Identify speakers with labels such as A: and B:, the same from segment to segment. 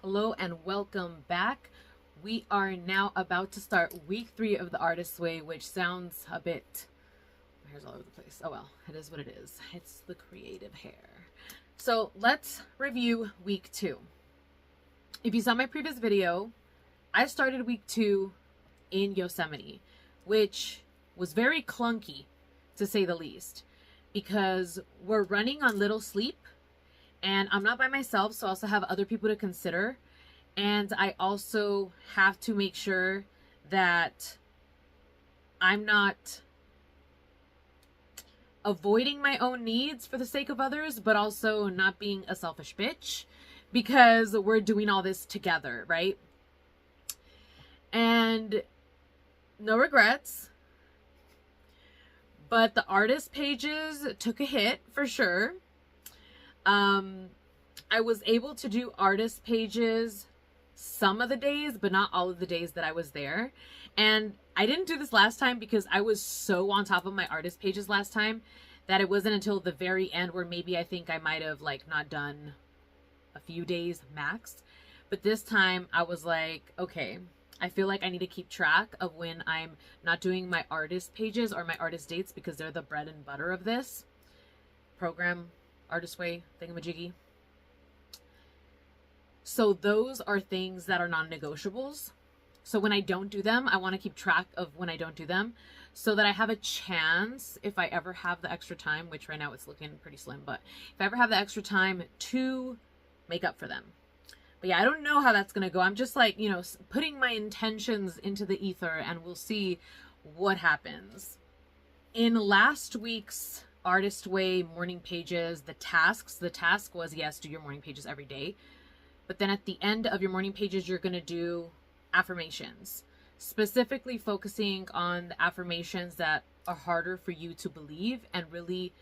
A: Hello and welcome back. We are now about to start week 3 of the Artist's Way, which sounds a bit, my hair's all over the place. Oh well, it is what it is. It's the creative hair. So let's review week 2. If you saw my previous video, I started week 2 in Yosemite, which was very clunky to say the least, because we're running on little sleep. And I'm not by myself, so I also have other people to consider. And I also have to make sure that I'm not avoiding my own needs for the sake of others, but also not being a selfish bitch, because we're doing all this together, right? And no regrets, but the artist pages took a hit for sure. I was able to do artist pages some of the days, but not all of the days that I was there. And I didn't do this last time because I was so on top of my artist pages last time that it wasn't until the very end where maybe I think I might have not done a few days max. But this time I was like, okay, I feel like I need to keep track of when I'm not doing my artist pages or my artist dates, because they're the bread and butter of this program, Artist Way thingamajiggy. So those are things that are non-negotiables. So when I don't do them, I want to keep track of when I don't do them so that I have a chance, if I ever have the extra time, which right now it's looking pretty slim, but if I ever have the extra time, to make up for them. But yeah, I don't know how that's going to go. I'm just putting my intentions into the ether, and we'll see what happens. In last week's Artist Way morning pages, the task was, yes, do your morning pages every day. But then at the end of your morning pages, you're going to do affirmations, specifically focusing on the affirmations that are harder for you to believe, and really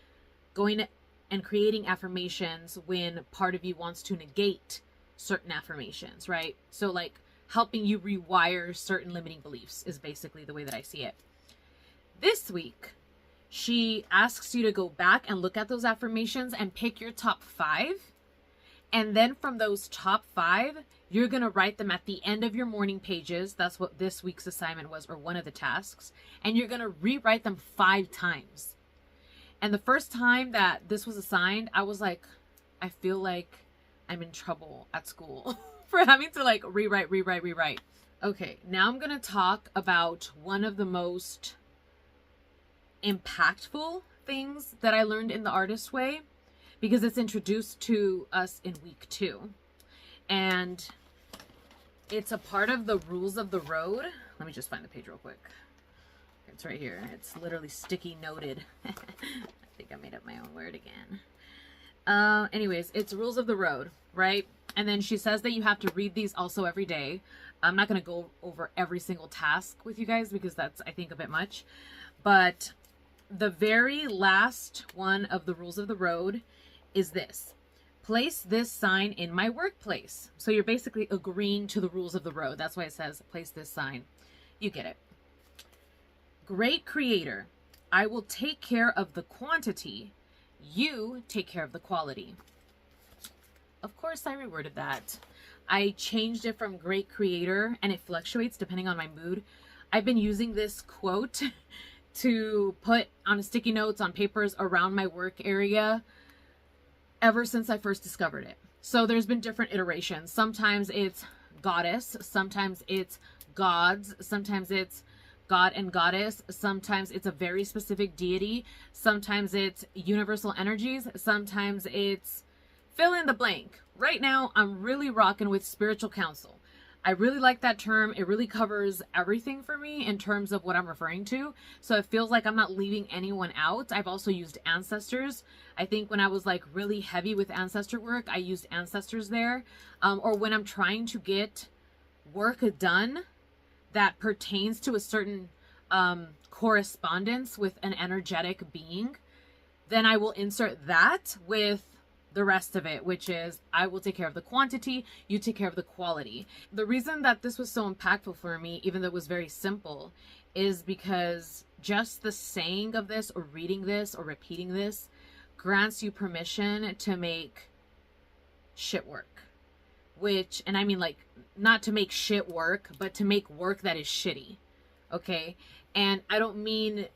A: going and creating affirmations when part of you wants to negate certain affirmations, right? So helping you rewire certain limiting beliefs is basically the way that I see it. This week, she asks you to go back and look at those affirmations and pick your top 5. And then from those top 5, you're going to write them at the end of your morning pages. That's what this week's assignment was, or one of the tasks. And you're going to rewrite them 5 times. And the first time that this was assigned, I was like, I feel like I'm in trouble at school for having to rewrite. Okay, now I'm going to talk about one of the most impactful things that I learned in the Artist Way, because it's introduced to us in week 2, and it's a part of the rules of the road. Let me just find the page real quick. It's right here. It's literally sticky noted. I think I made up my own word again. Anyways, it's rules of the road, right? And then she says that you have to read these also every day. I'm not going to go over every single task with you guys because that's, I think, a bit much. But the very last one of the rules of the road is this: place this sign in my workplace. So you're basically agreeing to the rules of the road. That's why it says place this sign. You get it. Great creator, I will take care of the quantity. You take care of the quality. Of course, I reworded that. I changed it from great creator, and it fluctuates depending on my mood. I've been using this quote to put on sticky notes on papers around my work area ever since I first discovered it. So there's been different iterations. Sometimes it's goddess, sometimes it's gods, sometimes it's god and goddess, sometimes it's a very specific deity, sometimes it's universal energies, sometimes it's fill in the blank. Right now, I'm really rocking with spiritual counsel. I really like that term. It really covers everything for me in terms of what I'm referring to. So it feels like I'm not leaving anyone out. I've also used ancestors. I think when I was really heavy with ancestor work, I used ancestors there. Or when I'm trying to get work done that pertains to a certain correspondence with an energetic being, then I will insert that with the rest of it, which is I will take care of the quantity, you take care of the quality. The reason that this was so impactful for me, even though it was very simple, is because just the saying of this, or reading this, or repeating this grants you permission to make shit work. which, and I mean like not to make shit work, but to make work that is shitty. Okay? And I don't mean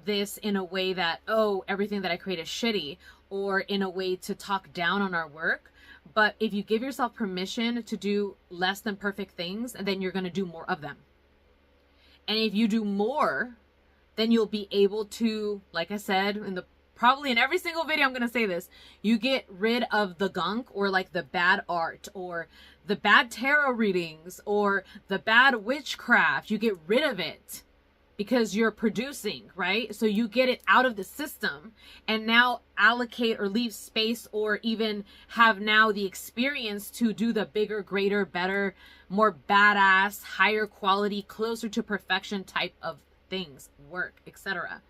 A: this in a way that, oh, everything that I create is shitty, or in a way to talk down on our work. But if you give yourself permission to do less than perfect things, then you're going to do more of them. And if you do more, then you'll be able to, like I said, probably in every single video I'm going to say this, you get rid of the gunk, or like the bad art, or the bad tarot readings, or the bad witchcraft. You get rid of it because you're producing, right? So you get it out of the system, and now allocate or leave space, or even have now the experience to do the bigger, greater, better, more badass, higher quality, closer to perfection type of things, work, etc.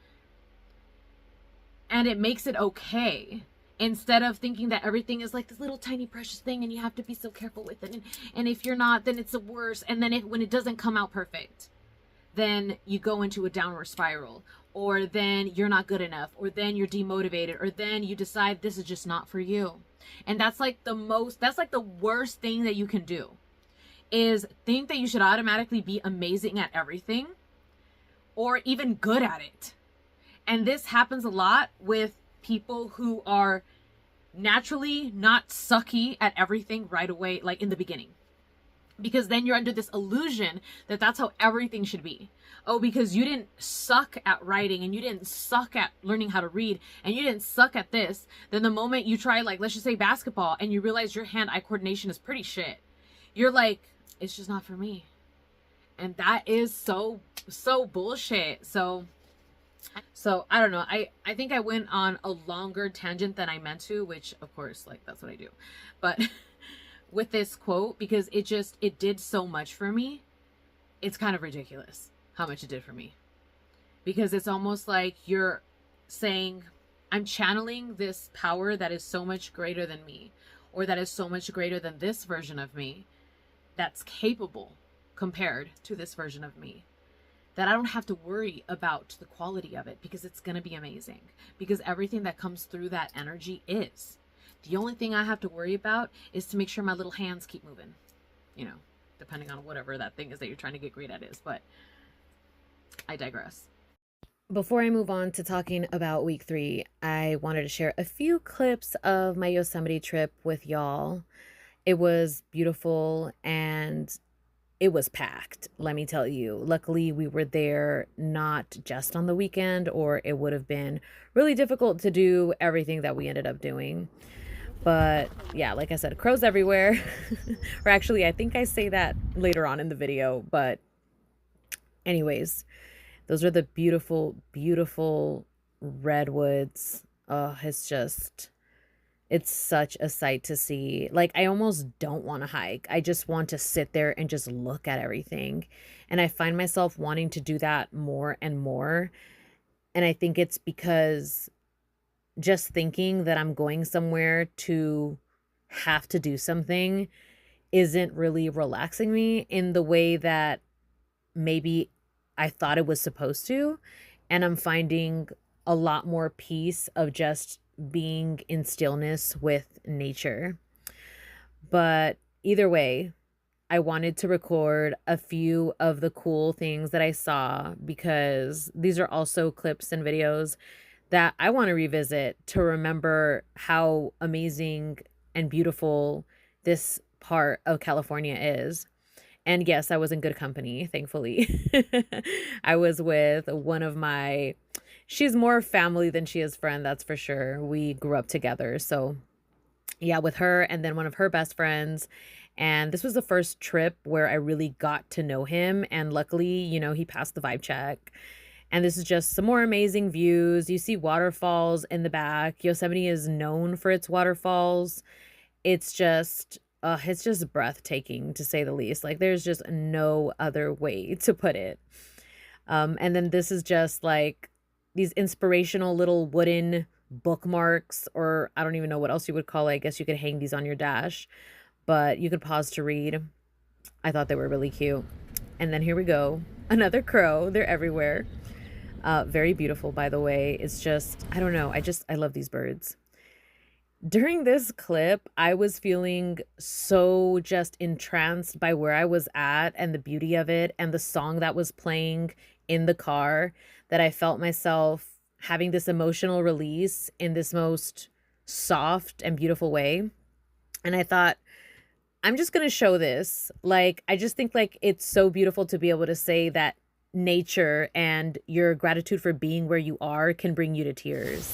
A: And it makes it okay, instead of thinking that everything is like this little tiny precious thing and you have to be so careful with it, and if you're not, then it's the worst. And then when it doesn't come out perfect, then you go into a downward spiral, or then you're not good enough, or then you're demotivated, or then you decide this is just not for you. And that's like the worst thing that you can do, is think that you should automatically be amazing at everything, or even good at it. And this happens a lot with people who are naturally not sucky at everything right away, like in the beginning. Because then you're under this illusion that that's how everything should be. Oh, because you didn't suck at writing, and you didn't suck at learning how to read, and you didn't suck at this, then the moment you try, like, let's just say basketball, and you realize your hand-eye coordination is pretty shit, you're like, it's just not for me. And that is so bullshit. So I don't know. I think I went on a longer tangent than I meant to, which of course, like, that's what I do. But with this quote, because it did so much for me, it's kind of ridiculous how much it did for me. Because it's almost like you're saying, I'm channeling this power that is so much greater than me, or that is so much greater than this version of me, that's capable compared to this version of me, that I don't have to worry about the quality of it, because it's going to be amazing, because everything that comes through that energy is. The only thing I have to worry about is to make sure my little hands keep moving, you know, depending on whatever that thing is that you're trying to get great at is. But I digress. Before I move on to talking about week 3, I wanted to share a few clips of my Yosemite trip with y'all. It was beautiful, and it was packed, let me tell you. Luckily, we were there not just on the weekend, or it would have been really difficult to do everything that we ended up doing. But yeah, like I said, crows everywhere. Or actually, I think I say that later on in the video. But anyways, those are the beautiful, beautiful redwoods. Oh, it's such a sight to see. Like, I almost don't want to hike. I just want to sit there and just look at everything. And I find myself wanting to do that more and more. And I think it's because just thinking that I'm going somewhere to have to do something isn't really relaxing me in the way that maybe I thought it was supposed to. And I'm finding a lot more peace of just being in stillness with nature. But either way, I wanted to record a few of the cool things that I saw, because these are also clips and videos that I want to revisit to remember how amazing and beautiful this part of California is. And yes, I was in good company, thankfully. I was with one of she's more family than she is friend, that's for sure. We grew up together. So yeah, with her, and then one of her best friends. And this was the first trip where I really got to know him. And luckily, you know, he passed the vibe check. And this is just some more amazing views. You see waterfalls in the back. Yosemite is known for its waterfalls. It's just breathtaking, to say the least. Like, there's just no other way to put it. And then this is just like these inspirational little wooden bookmarks, or I don't even know what else you would call it. I guess you could hang these on your dash, but you could pause to read. I thought they were really cute. And then here we go. Another crow. They're everywhere. Very beautiful, by the way. It's just, I don't know. I love these birds. During this clip, I was feeling so just entranced by where I was at and the beauty of it and the song that was playing in the car that I felt myself having this emotional release in this most soft and beautiful way. And I thought, I'm just going to show this. Like, I just think like it's so beautiful to be able to say that nature and your gratitude for being where you are can bring you to tears.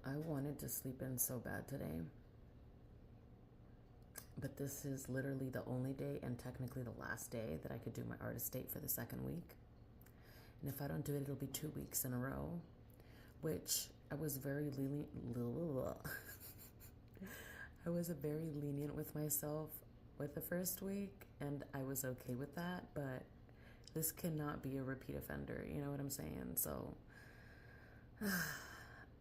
A: I wanted to sleep in so bad today, but this is literally the only day and technically the last day that I could do my artist date for the second week. And if I don't do it, it'll be 2 weeks in a row, which I was very lenient. I was very lenient with myself with the first week, and I was okay with that, but this cannot be a repeat offender, you know what I'm saying? So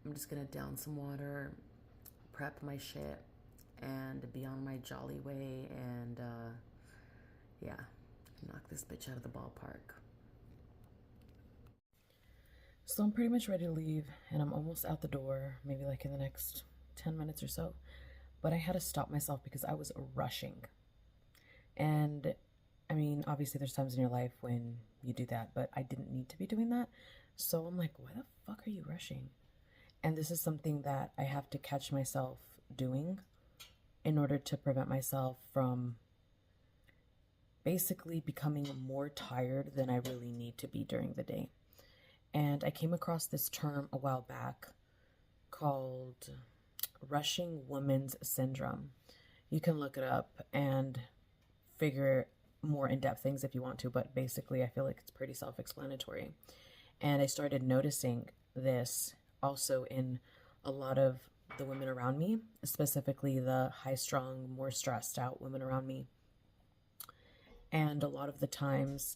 A: I'm just gonna down some water, prep my shit, and be on my jolly way, and yeah, knock this bitch out of the ballpark. So I'm pretty much ready to leave, and I'm almost out the door, maybe like in the next 10 minutes or so. But I had to stop myself because I was rushing. And I mean, obviously there's times in your life when you do that, but I didn't need to be doing that. So I'm like, why the fuck are you rushing? And this is something that I have to catch myself doing in order to prevent myself from basically becoming more tired than I really need to be during the day. And I came across this term a while back called rushing woman's syndrome. You can look it up and figure more in-depth things if you want to, but basically I feel like it's pretty self-explanatory. And I started noticing this also in a lot of the women around me, specifically the high-strung, more stressed out women around me. And a lot of the times,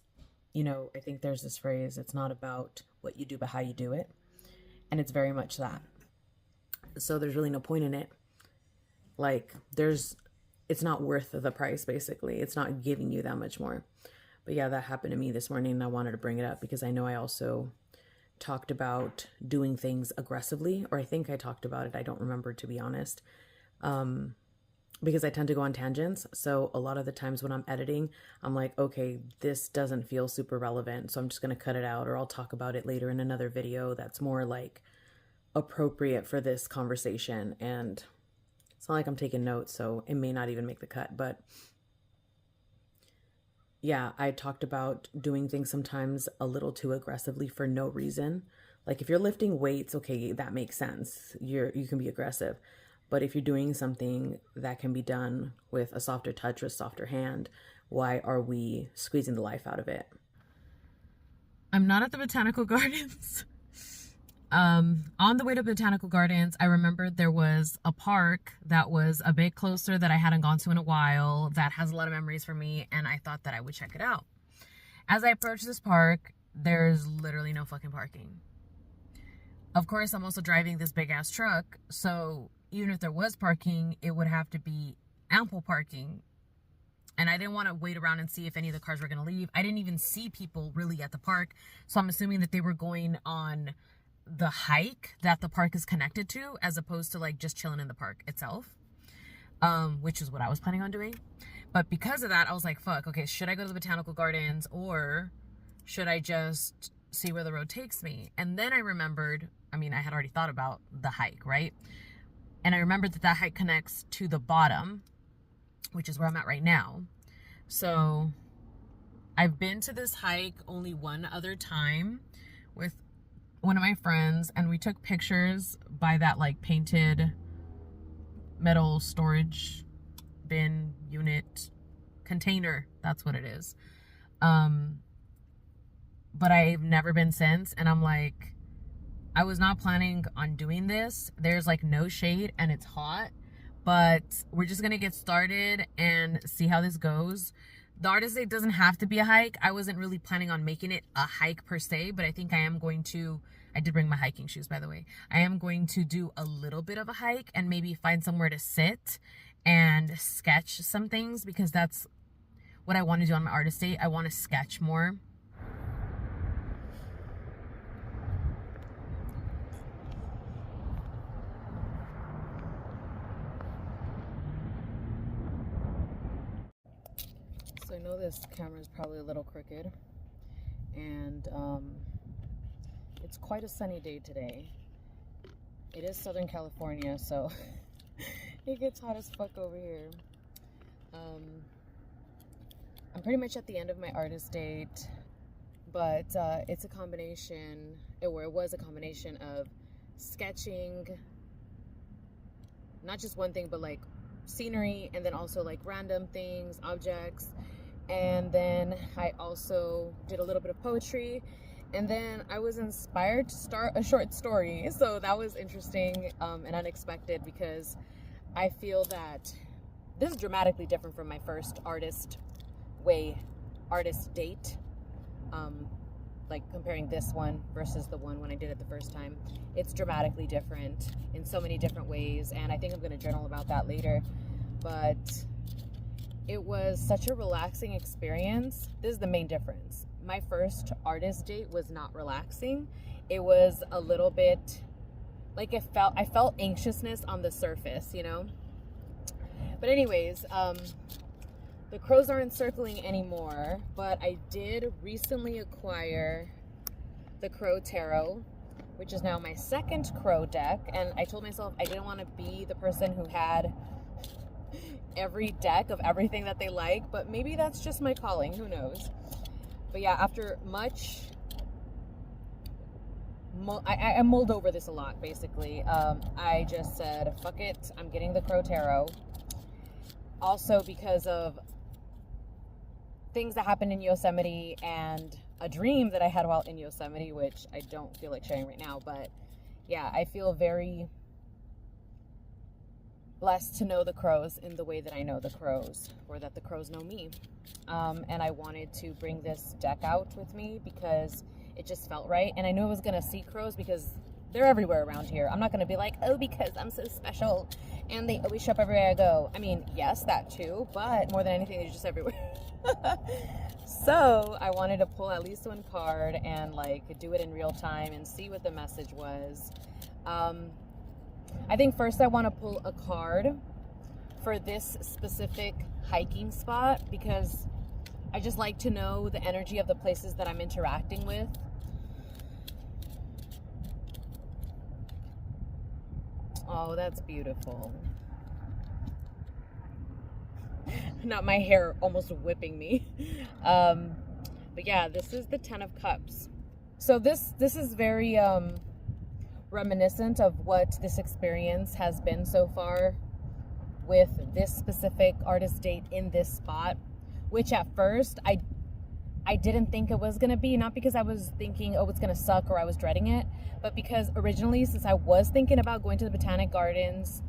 A: you know, I think there's this phrase, it's not about what you do, but how you do it. And it's very much that. So there's really no point in it. Like, it's not worth the price, basically. It's not giving you that much more. But yeah, that happened to me this morning, and I wanted to bring it up because I know I also talked about doing things aggressively, or I think I talked about it. I don't remember, to be honest, because I tend to go on tangents. So a lot of the times when I'm editing, I'm like, okay, this doesn't feel super relevant, so I'm just going to cut it out, or I'll talk about it later in another video that's more like appropriate for this conversation. And it's not like I'm taking notes, so it may not even make the cut. But yeah, I talked about doing things sometimes a little too aggressively for no reason. Like if you're lifting weights, okay, that makes sense. You can be aggressive. But if you're doing something that can be done with a softer touch or a softer hand, why are we squeezing the life out of it? I'm not at the botanical gardens. On the way to Botanical Gardens, I remembered there was a park that was a bit closer that I hadn't gone to in a while that has a lot of memories for me, and I thought that I would check it out. As I approached this park, there's literally no fucking parking. Of course, I'm also driving this big ass truck, so even if there was parking, it would have to be ample parking. And I didn't want to wait around and see if any of the cars were going to leave. I didn't even see people really at the park, so I'm assuming that they were going on the hike that the park is connected to, as opposed to like just chilling in the park itself, which is what I was planning on doing. But because of that, I was like, fuck, okay, should I go to the Botanical Gardens or should I just see where the road takes me? And then I remembered, I mean, I had already thought about the hike, right? And I remembered that that hike connects to the bottom, which is where I'm at right now. So I've been to this hike only one other time with one of my friends, and we took pictures by that like painted metal storage bin unit container. That's what it is. But I've never been since, and I'm like, I was not planning on doing this. There's like no shade and it's hot, but we're just gonna get started and see how this goes. The artist day doesn't have to be a hike. I wasn't really planning on making it a hike per se, but I think I am going to I did bring my hiking shoes, by the way. I am going to do a little bit of a hike and maybe find somewhere to sit and sketch some things, because that's what I want to do on my artist date. I want to sketch more. So I know this camera is probably a little crooked, and it's quite a sunny day today. It is Southern California, so it gets hot as fuck over here. I'm pretty much at the end of my artist date, but it's a combination, or it was a combination of sketching, not just one thing, but like scenery, and then also like random things, objects, and then I also did a little bit of poetry, and then I was inspired to start a short story. So that was interesting and unexpected, because I feel that this is dramatically different from my first artist date. Like comparing this one versus the one when I did it the first time, it's dramatically different in so many different ways, and I think I'm going to journal about that later. But it was such a relaxing experience. This is the main difference. My first artist date was not relaxing. It was a little bit like I felt anxiousness on the surface, you know? But anyways, the crows aren't circling anymore, but I did recently acquire the Crow Tarot, which is now my second crow deck. And I told myself I didn't want to be the person who had every deck of everything that they like, but maybe that's just my calling, who knows. But yeah, after much I mulled over this a lot, basically. I just said, fuck it, I'm getting the Crow Tarot. Also because of things that happened in Yosemite and a dream that I had while in Yosemite, which I don't feel like sharing right now. But yeah, I feel very blessed to know the crows in the way that I know the crows, or that the crows know me. And I wanted to bring this deck out with me because it just felt right. And I knew I was going to see crows because they're everywhere around here. I'm not going to be like, oh, because I'm so special and they always show up everywhere I go. I mean, yes, that too, but more than anything, they're just everywhere. So I wanted to pull at least one card and like do it in real time and see what the message was. I think first I want to pull a card for this specific hiking spot, because I just like to know the energy of the places that I'm interacting with. Oh, that's beautiful. Not my hair almost whipping me. But yeah, this is the 10 of Cups. So this is very reminiscent of what this experience has been so far with this specific artist date in this spot, which at first I didn't think it was gonna be, not because I was thinking, oh, it's gonna suck or I was dreading it, but because originally, since I was thinking about going to the Botanic Gardens,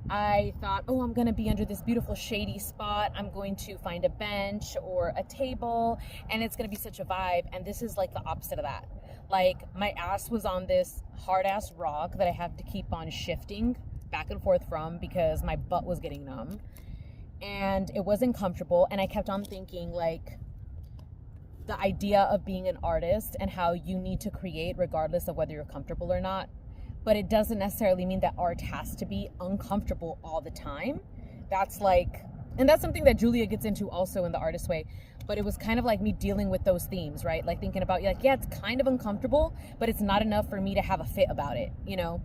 A: I thought, oh, I'm gonna be under this beautiful shady spot. I'm going to find a bench or a table and it's gonna be such a vibe. And this is like the opposite of that. Like my ass was on this hard ass rock that I have to keep on shifting back and forth from because my butt was getting numb and it wasn't comfortable. And I kept on thinking like the idea of being an artist and how you need to create regardless of whether you're comfortable or not. But it doesn't necessarily mean that art has to be uncomfortable all the time. That's like, and that's something that Julia gets into also in The Artist Way. But it was kind of like me dealing with those themes, right? Like thinking about, like, yeah, it's kind of uncomfortable, but it's not enough for me to have a fit about it, you know?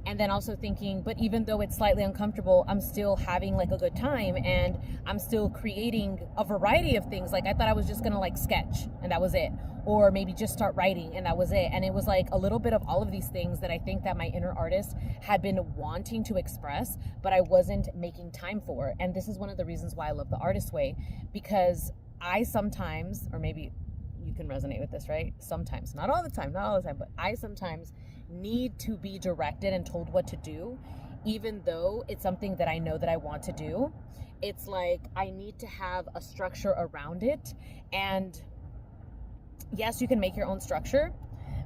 A: And then also thinking, but even though it's slightly uncomfortable, I'm still having like a good time and I'm still creating a variety of things. Like I thought I was just gonna like sketch and that was it. Or maybe just start writing and that was it. And it was like a little bit of all of these things that I think that my inner artist had been wanting to express, but I wasn't making time for. And this is one of the reasons why I love The Artist Way, because I sometimes, or maybe you can resonate with this, right? Sometimes, not all the time, but I sometimes need to be directed and told what to do, even though it's something that I know that I want to do. It's like I need to have a structure around it. And yes, you can make your own structure,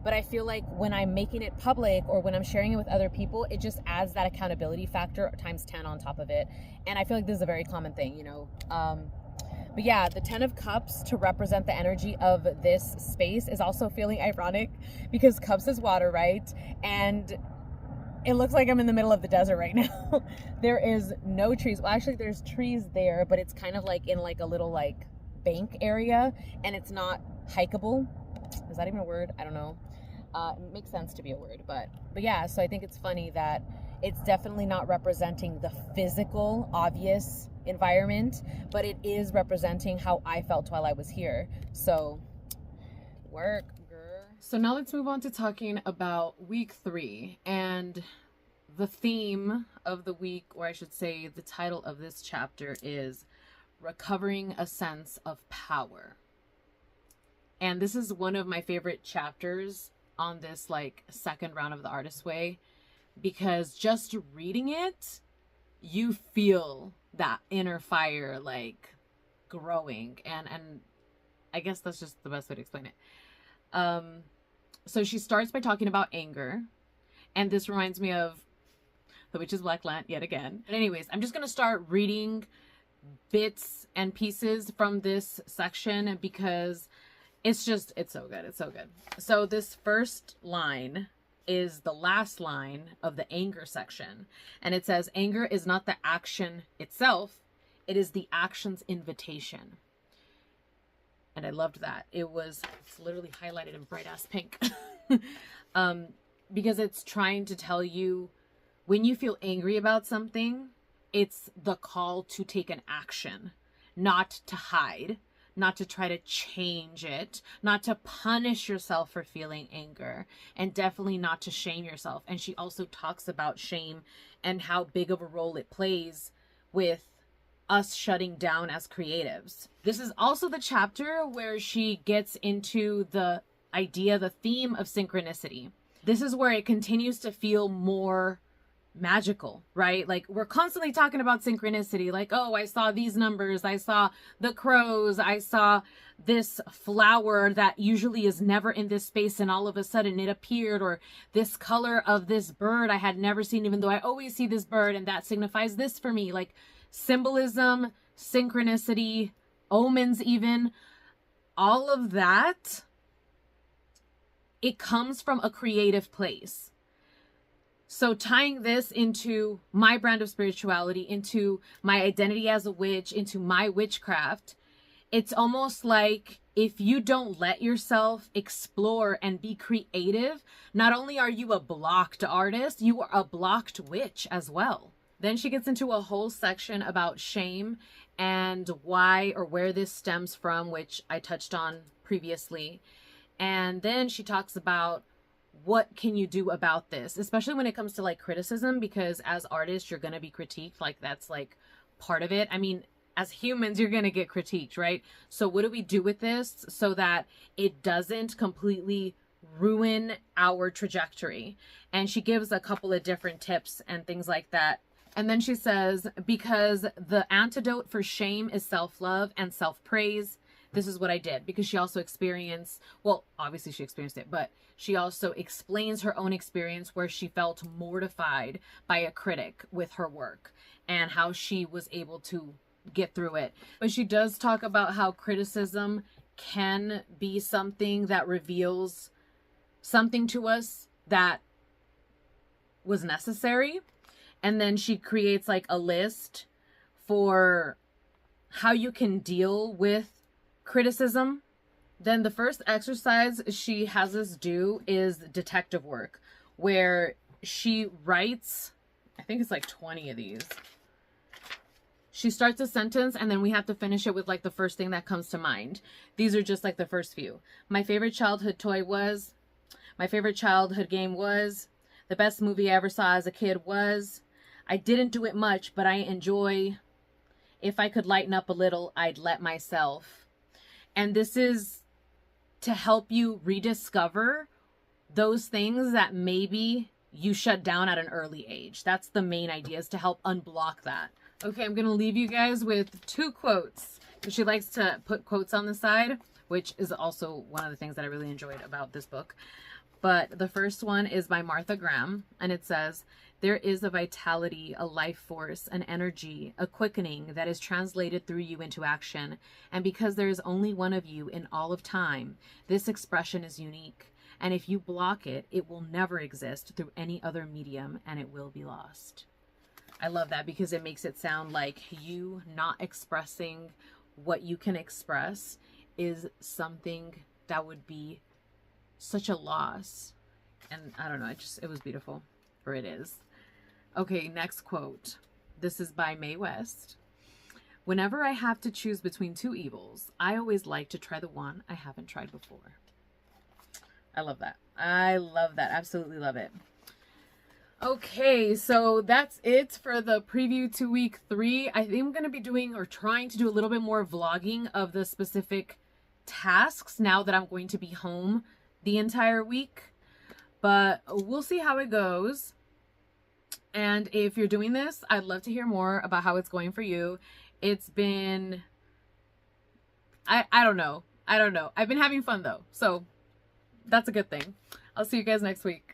A: But I feel like when I'm making it public or when I'm sharing it with other people, it just adds that accountability factor times 10 on top of it. And I feel like this is a very common thing, you know. But yeah, the 10 of Cups to represent the energy of this space is also feeling ironic because Cups is water, right? And it looks like I'm in the middle of the desert right now. There is no trees. Well, actually there's trees there, but it's kind of like in like a little like bank area, and it's not hikeable. Is that even a word? I don't know. It makes sense to be a word, but yeah, so I think it's funny that it's definitely not representing the physical, obvious environment, but it is representing how I felt while I was here. So, work, girl. So now let's move on to talking about week 3, and the theme of the week, or I should say the title of this chapter is Recovering a Sense of Power. And this is one of my favorite chapters on this like second round of the Artist's Way, because just reading it, you feel that inner fire like growing, and I guess that's just the best way to explain it. So she starts by talking about anger, and this reminds me of The Witch's Black Lantern yet again. But anyways, I'm just gonna start reading bits and pieces from this section because it's so good. It's so good. So this first line is the last line of the anger section. And it says, anger is not the action itself. It is the action's invitation. And I loved that. It's literally highlighted in bright ass pink. Because it's trying to tell you when you feel angry about something, it's the call to take an action, not to hide, not to try to change it, not to punish yourself for feeling anger, and definitely not to shame yourself. And she also talks about shame and how big of a role it plays with us shutting down as creatives. This is also the chapter where she gets into the theme of synchronicity. This is where it continues to feel more magical, right? Like we're constantly talking about synchronicity, like, oh, I saw these numbers, I saw the crows, I saw this flower that usually is never in this space and all of a sudden it appeared, or this color of this bird I had never seen even though I always see this bird and that signifies this for me. Like symbolism, synchronicity, omens, even all of that, it comes from a creative place. So tying this into my brand of spirituality, into my identity as a witch, into my witchcraft, it's almost like if you don't let yourself explore and be creative, not only are you a blocked artist, you are a blocked witch as well. Then she gets into a whole section about shame and why or where this stems from, which I touched on previously. And then she talks about what can you do about this, especially when it comes to like criticism, because as artists, you're going to be critiqued. Like that's like part of it. I mean, as humans, you're going to get critiqued, right? So what do we do with this so that it doesn't completely ruin our trajectory? And she gives a couple of different tips and things like that. And then she says, because the antidote for shame is self-love and self-praise. This is what I did, because she also experienced, well, obviously she experienced it, but she also explains her own experience where she felt mortified by a critic with her work and how she was able to get through it. But she does talk about how criticism can be something that reveals something to us that was necessary. And then she creates like a list for how you can deal with criticism. Then the first exercise she has us do is detective work, where she writes, I think it's like 20 of these. She starts a sentence and then we have to finish it with like the first thing that comes to mind. These are just like the first few. My favorite childhood toy was, my favorite childhood game was, the best movie I ever saw as a kid was, I didn't do it much, but I enjoy, if I could lighten up a little, I'd let myself. And this is to help you rediscover those things that maybe you shut down at an early age. That's the main idea, is to help unblock that. Okay, I'm going to leave you guys with 2 quotes. She likes to put quotes on the side, which is also one of the things that I really enjoyed about this book. But the first one is by Martha Graham, and it says, there is a vitality, a life force, an energy, a quickening that is translated through you into action. And because there is only one of you in all of time, this expression is unique. And if you block it, it will never exist through any other medium, and it will be lost. I love that because it makes it sound like you not expressing what you can express is something that would be such a loss. And I don't know, it was beautiful, or it is. Okay, next quote. This is by Mae West. Whenever I have to choose between two evils, I always like to try the one I haven't tried before. I love that. I love that. Absolutely love it. Okay, so that's it for the preview to week 3. I think I'm going to be doing or trying to do a little bit more vlogging of the specific tasks now that I'm going to be home the entire week. But we'll see how it goes. And if you're doing this, I'd love to hear more about how it's going for you. It's been, I don't know. I've been having fun though. So that's a good thing. I'll see you guys next week.